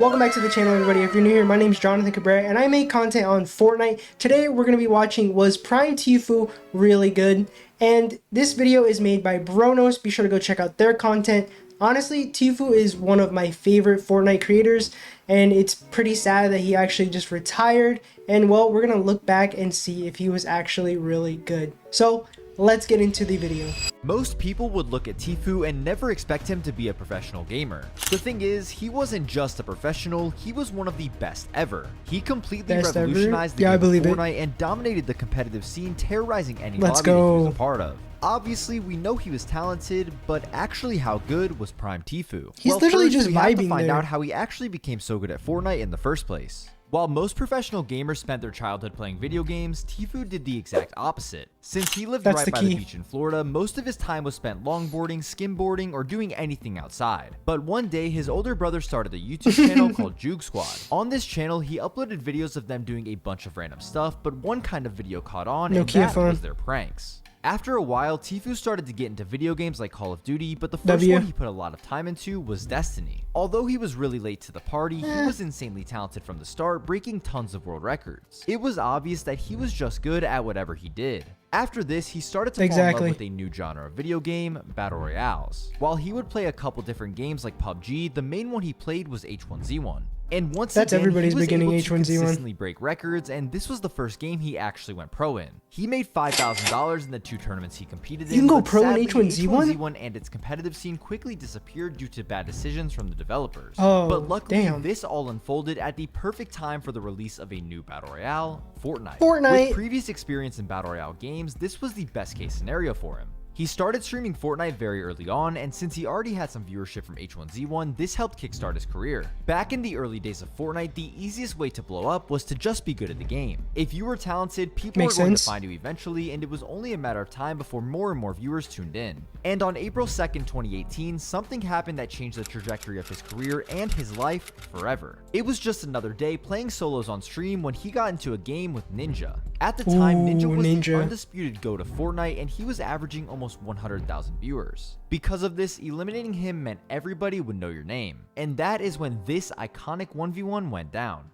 Welcome back to the channel, everybody. If you're new here, my name is Jonathan Cabrera and I make content on Fortnite. Today we're going to be watching Was Prime Tfue Really Good? And this video is made by Bronos. Be sure to go check out their content. Honestly, Tfue is one of my favorite Fortnite creators, and it's pretty sad that he actually just retired. And well, we're going to look back and see if he was actually really good. So let's get into the video. Most people would look at Tfue and never expect him to be a professional gamer. The thing is, he wasn't just a professional, he was one of the best ever. He completely revolutionized the game of Fortnite and dominated the competitive scene, terrorizing any lobby that he was a part of. Obviously, we know he was talented, but actually how good was Prime Tfue? He's literally just vibing there. We have to find out how he actually became so good at Fortnite in the first place. While most professional gamers spent their childhood playing video games, Tfue did the exact opposite. Since he lived right by the beach in Florida, most of his time was spent longboarding, skimboarding, or doing anything outside. But one day, his older brother started a YouTube channel called Jcabs. On this channel, he uploaded videos of them doing a bunch of random stuff, but one kind of video caught on, and that was their pranks. After a while, Tfue started to get into video games like Call of Duty, but the first one he put a lot of time into was Destiny. Although he was really late to the party, he was insanely talented from the start, breaking tons of world records. It was obvious that he was just good at whatever he did. After this, he started to fall in love with a new genre of video game, Battle Royales. While he would play a couple different games like PUBG, the main one he played was H1Z1. And once again, everybody's beginning H1Z1. Consistently break records, and this was the first game he actually went pro in. He made $5,000 in the 2 tournaments he competed in. You can go pro in H1Z1? H1Z1 and its competitive scene quickly disappeared due to bad decisions from the developers. But luckily, this all unfolded at the perfect time for the release of a new Battle Royale, Fortnite. With previous experience in Battle Royale games, this was the best case scenario for him. He started streaming Fortnite very early on, and since he already had some viewership from H1Z1, this helped kickstart his career. Back in the early days of Fortnite, the easiest way to blow up was to just be good at the game. If you were talented, people were going to find you eventually, and it was only a matter of time before more and more viewers tuned in. And on April 2nd, 2018, something happened that changed the trajectory of his career and his life forever. It was just another day playing solos on stream when he got into a game with Ninja. At the time, Ninja was the undisputed GOAT of Fortnite, and he was averaging almost 100,000 viewers. Because of this, eliminating him meant everybody would know your name. And that is when this iconic 1v1 went down.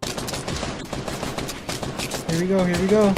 Here we go, here we go.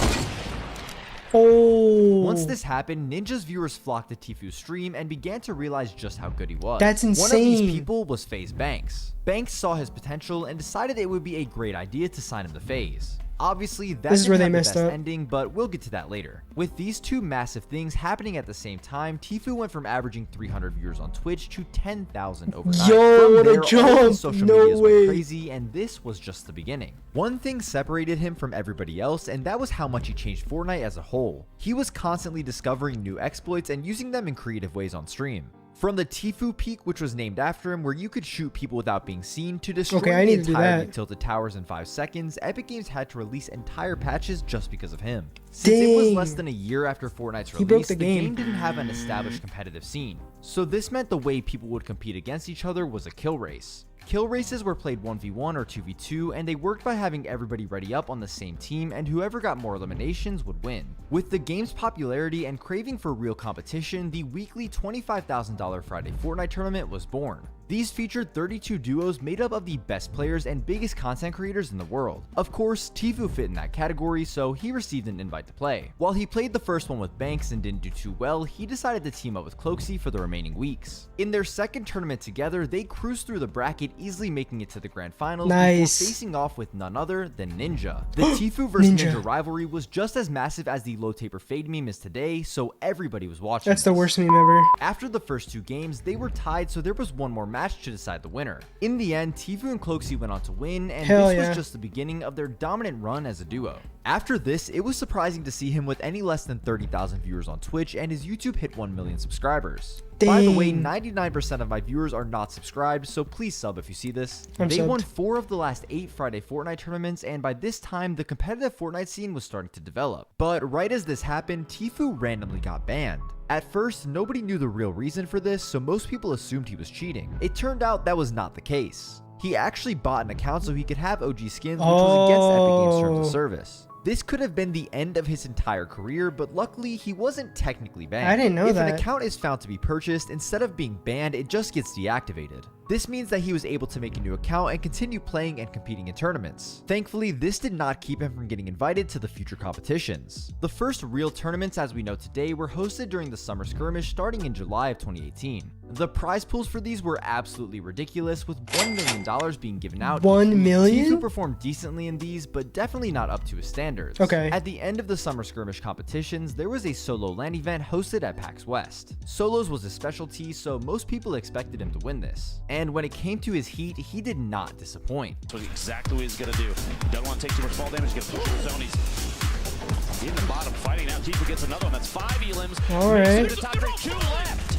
Oh. Once this happened, Ninja's viewers flocked to Tfue's stream and began to realize just how good he was. That's insane. One of these people was FaZe Banks. Banks saw his potential and decided it would be a great idea to sign him to FaZe. Obviously, that's where they messed up. Ending, but we'll get to that later. With these two massive things happening at the same time, Tfue went from averaging 300 viewers on Twitch to 10,000 overnight. Yo, what a jump! Social medias went crazy, and this was just the beginning. One thing separated him from everybody else, and that was how much he changed Fortnite as a whole. He was constantly discovering new exploits and using them in creative ways on stream. From the Tfue Peak, which was named after him, where you could shoot people without being seen, to destroy the entire tilted towers in 5 seconds, Epic Games had to release entire patches just because of him. Since it was less than a year after Fortnite's release, the game didn't have an established competitive scene. So this meant the way people would compete against each other was a kill race. Kill races were played 1v1 or 2v2, and they worked by having everybody ready up on the same team, and whoever got more eliminations would win. With the game's popularity and craving for real competition, the weekly $25,000 Friday Fortnite tournament was born. These featured 32 duos made up of the best players and biggest content creators in the world. Of course, Tfue fit in that category, so he received an invite to play. While he played the first one with Banks and didn't do too well, he decided to team up with Cloakzy for the remaining weeks. In their second tournament together, they cruised through the bracket, easily making it to the grand finals before facing off with none other than Ninja. The Tfue vs Ninja rivalry was just as massive as the low taper fade meme is today, so everybody was watching. That's the worst meme ever. After the first 2 games, they were tied, so there was one more match to decide the winner. In the end, Tfue and Cloakzy went on to win, and this was just the beginning of their dominant run as a duo. After this, it was surprising to see him with any less than 30,000 viewers on Twitch, and his YouTube hit 1 million subscribers. By the way, 99% of my viewers are not subscribed, so please sub if you see this. They won 4 of the last 8 Friday Fortnite tournaments, and by this time, the competitive Fortnite scene was starting to develop. But right as this happened, Tfue randomly got banned. At first, nobody knew the real reason for this, so most people assumed he was cheating. It turned out that was not the case. He actually bought an account so he could have OG skins, which was against Epic Games' terms of service. This could have been the end of his entire career, but luckily he wasn't technically banned. I didn't know that. If an account is found to be purchased, instead of being banned, it just gets deactivated. This means that he was able to make a new account and continue playing and competing in tournaments. Thankfully, this did not keep him from getting invited to the future competitions. The first real tournaments as we know today were hosted during the summer skirmish starting in July of 2018. The prize pools for these were absolutely ridiculous, with $1 million being given out. $1 million? Tfue performed decently in these, but definitely not up to his standards. Okay. At the end of the summer skirmish competitions, there was a solo LAN event hosted at PAX West. Solos was his specialty, so most people expected him to win this. And when it came to his heat, he did not disappoint. That's exactly what he's going to do. He doesn't want to take too much fall damage. He's going to push the zone. He's in the bottom fighting now. Tfue gets another one. That's 5 elims. All right. Two left.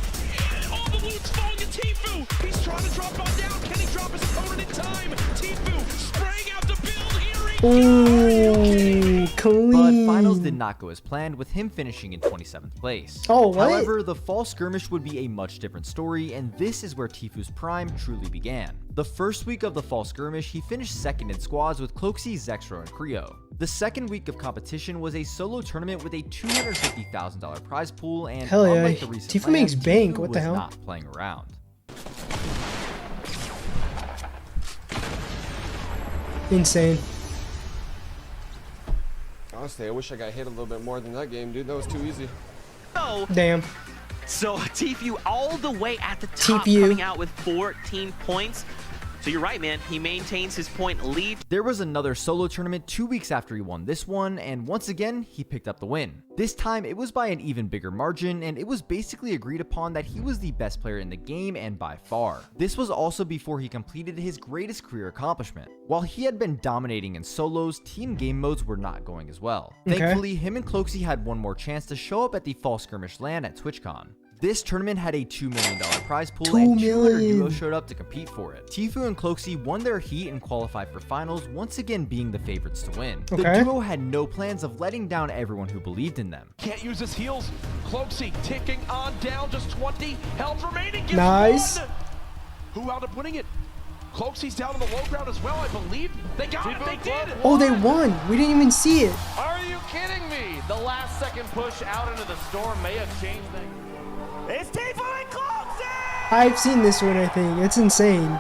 And all the loot's falling to Tfue. He's trying to drop on down. Can he drop his opponent in time? Tfue spraying out to build here. Ooh, clean. But finals did not go as planned, with him finishing in 27th place. Oh, what? However, the fall skirmish would be a much different story, and this is where Tfue's prime truly began. The first week of the fall skirmish, he finished second in squads with Cloakzy, Zexro, and Creo. The second week of competition was a solo tournament with a $250,000 prize pool, and hell yeah, unlike the recent Tfue makes LAN, bank. Tfue What the was hell? not playing around. Insane. Honestly, I wish I got hit a little bit more than that game, dude. That was too easy. Oh, Damn. so Tfue all the way at the top, Tfue. coming out with 14 points. So you're right, man. He maintains his point lead. There was another solo tournament 2 weeks after he won this one, and once again, he picked up the win. This time, it was by an even bigger margin, and it was basically agreed upon that he was the best player in the game, and by far. This was also before he completed his greatest career accomplishment. While he had been dominating in solos, team game modes were not going as well. Okay. Thankfully, him and Cloakzy had one more chance to show up at the fall skirmish LAN at TwitchCon. This tournament had a $2 million prize pool, and 200 million. duos showed up to compete for it. Tfue and Cloakzy won their heat and qualified for finals, once again being the favorites to win. Okay. The duo had no plans of letting down everyone who believed in them. Can't use his heals. Cloakzy ticking on down. Just 20 health remaining. Gets Nice. one. Who wound up winning it? Cloakzy's down on the low ground as well, I believe. They got it. They did. Oh, they won. We didn't even see it. Are you kidding me? The last second push out into the storm may have changed things. It's Tfue and Cloakzy! I've seen this one, I think. It's insane.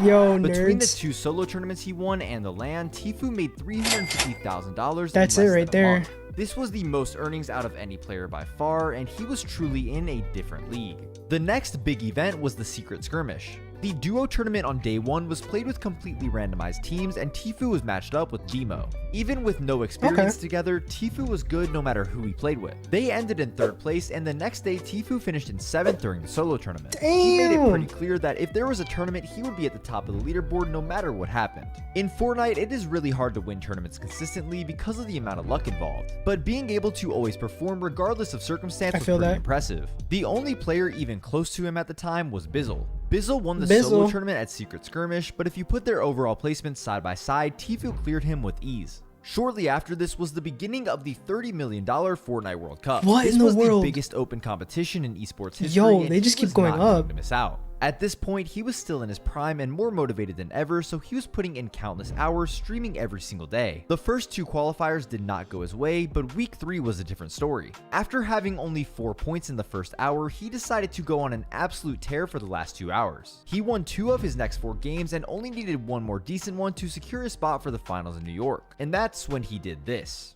Yo, Between the nerds. 2 solo tournaments he won and the LAN, Tfue made $350,000. That's it right there. This was the most earnings out of any player by far, and he was truly in a different league. The next big event was the Secret Skirmish. The duo tournament on day 1 was played with completely randomized teams, and Tfue was matched up with Demo. Even with no experience together, Tfue was good no matter who he played with. They ended in 3rd place, and the next day Tfue finished in 7th during the solo tournament. He made it Damn. pretty clear that if there was a tournament, he would be at the top of the leaderboard no matter what happened. In Fortnite, it is really hard to win tournaments consistently because of the amount of luck involved, but being able to always perform regardless of circumstance I was feel pretty that. impressive. The only player even close to him at the time was Bizzle. Bizzle won the solo Bizzle. tournament at Secret Skirmish, but if you put their overall placements side by side, Tfue cleared him with ease. Shortly after this was the beginning of the $30 million Fortnite World Cup. What this in the was world? the biggest open competition in esports history. Yo, and they just he keep was going not going up. to miss out. At this point, he was still in his prime and more motivated than ever, so he was putting in countless hours streaming every single day. The first 2 qualifiers did not go his way, but week 3 was a different story. After having only 4 points in the first hour, he decided to go on an absolute tear for the last 2 hours. He won 2 of his next 4 games and only needed one more decent one to secure a spot for the finals in New York. And that's when he did this.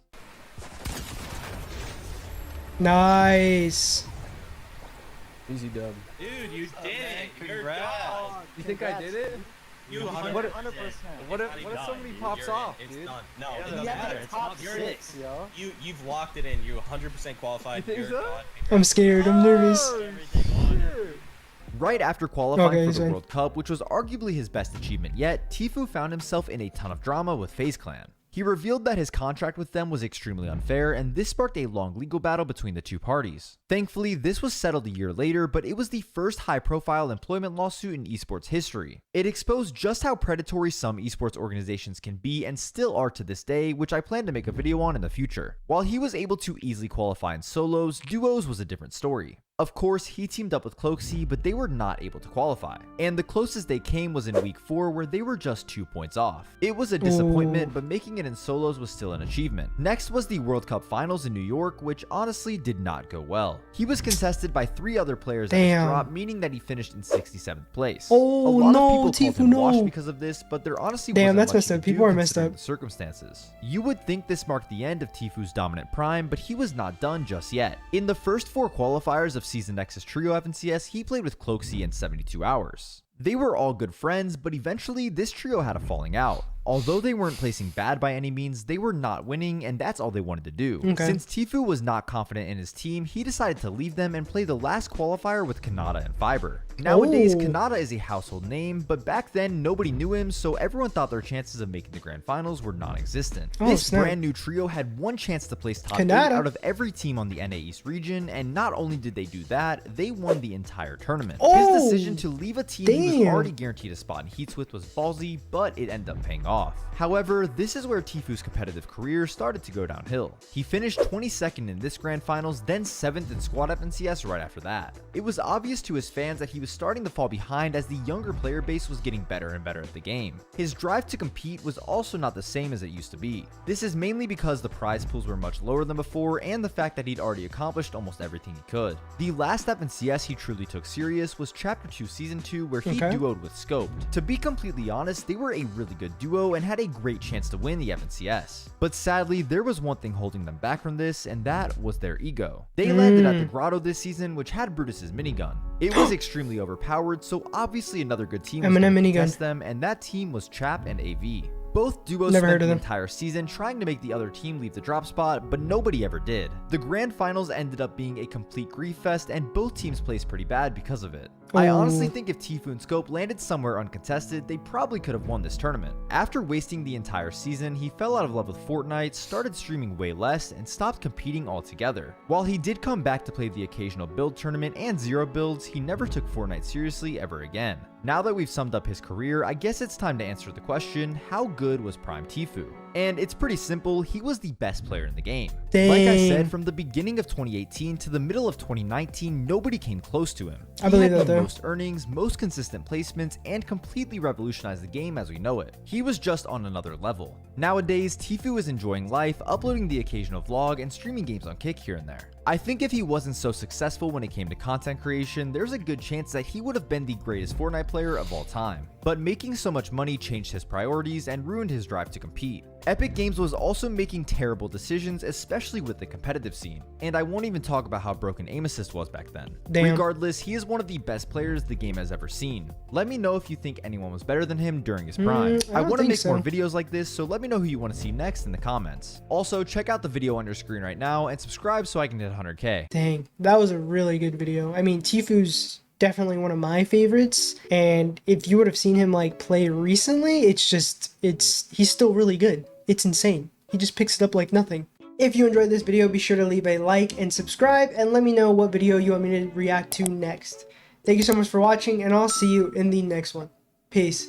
Nice. Easy dub. Dude, you did it. Congrats. You think I did it? You What if somebody pops off, It's dude? done. No, it Yeah, doesn't matter. It's top not. You're 6, yo. You've locked it in. You're 100% qualified. You think You're so? gone. I'm scared. I'm nervous. Right after qualifying Okay, for he's the in. World Cup, which was arguably his best achievement yet, Tfue found himself in a ton of drama with FaZe Clan. He revealed that his contract with them was extremely unfair, and this sparked a long legal battle between the 2 parties. Thankfully, this was settled a year later, but it was the first high-profile employment lawsuit in esports history. It exposed just how predatory some esports organizations can be and still are to this day, which I plan to make a video on in the future. While he was able to easily qualify in solos, duos was a different story. Of course, he teamed up with Cloakzy, but they were not able to qualify. And the closest they came was in week 4, where they were just 2 points off. It was a disappointment, but making it in solos was still an achievement. Next was the World Cup Finals in New York, which honestly did not go well. He was contested by 3 other players at his drop, meaning that he finished in 67th place. A lot of people called him washed because of this, but there honestly wasn't that's much messed he up. could do People are messed considering up. the circumstances. You would think this marked the end of Tfue's dominant prime, but he was not done just yet. In the first 4 qualifiers of Season X's Trio FNCS, he played with Cloakzy in 72 hours. They were all good friends, but eventually this trio had a falling out. Although they weren't placing bad by any means, they were not winning, and that's all they wanted to do. Since Tfue was not confident in his team, he decided to leave them and play the last qualifier with Kanata and Fiber. Nowadays, Kanata is a household name, but back then nobody knew him, so everyone thought their chances of making the grand finals were non-existent. This brand new trio had one chance to place top 8 out of every team on the NA East region, and not only did they do that, they won the entire tournament. His decision to leave a team he was already guaranteed a spot in Heats with was ballsy, but it ended up paying off. However, this is where Tfue's competitive career started to go downhill. He finished 22nd in this grand finals, then 7th in squad FNCS right after that. It was obvious to his fans that he was starting to fall behind as the younger player base was getting better and better at the game. His drive to compete was also not the same as it used to be. This is mainly because the prize pools were much lower than before and the fact that he'd already accomplished almost everything he could. The last FNCS he truly took serious was Chapter 2 Season 2, where he duoed with Scoped. To be completely honest, they were a really good duo and had a great chance to win the FNCS. But sadly, there was one thing holding them back from this, and that was their ego. They landed at the Grotto this season, which had Brutus's minigun. It was extremely overpowered, so obviously another good team was going to test them, and that team was Chap and AV. Both duos spent the entire season trying to make the other team leave the drop spot, but nobody ever did. The grand finals ended up being a complete grief fest, and both teams placed pretty bad because of it. I honestly think if Tfue and Scope landed somewhere uncontested, they probably could have won this tournament. After wasting the entire season, he fell out of love with Fortnite, started streaming way less, and stopped competing altogether. While he did come back to play the occasional build tournament and zero builds, he never took Fortnite seriously ever again. Now that we've summed up his career, I guess it's time to answer the question, how good was Prime Tfue? And it's pretty simple, he was the best player in the game. Like I said, from the beginning of 2018 to the middle of 2019, nobody came close to him. He had the most earnings, most consistent placements, and completely revolutionized the game as we know it. He was just on another level. Nowadays, Tfue is enjoying life, uploading the occasional vlog, and streaming games on Kick here and there. I think if he wasn't so successful when it came to content creation, there's a good chance that he would have been the greatest Fortnite player of all time. But making so much money changed his priorities and ruined his drive to compete. Epic Games was also making terrible decisions, especially with the competitive scene. And I won't even talk about how broken aim assist was back then. Regardless, he is one of the best players the game has ever seen. Let me know if you think anyone was better than him during his prime. I want to make more videos like this, so let me know who you want to see next in the comments. Also, check out the video on your screen right now and subscribe so I can hit 100K. Dang, that was a really good video. I mean, Tfue's definitely one of my favorites, and if you would have seen him like play recently, he's still really good. It's insane. He just picks it up like nothing. If you enjoyed this video, be sure to leave a like and subscribe, and let me know what video you want me to react to next. Thank you so much for watching, and I'll see you in the next one. Peace.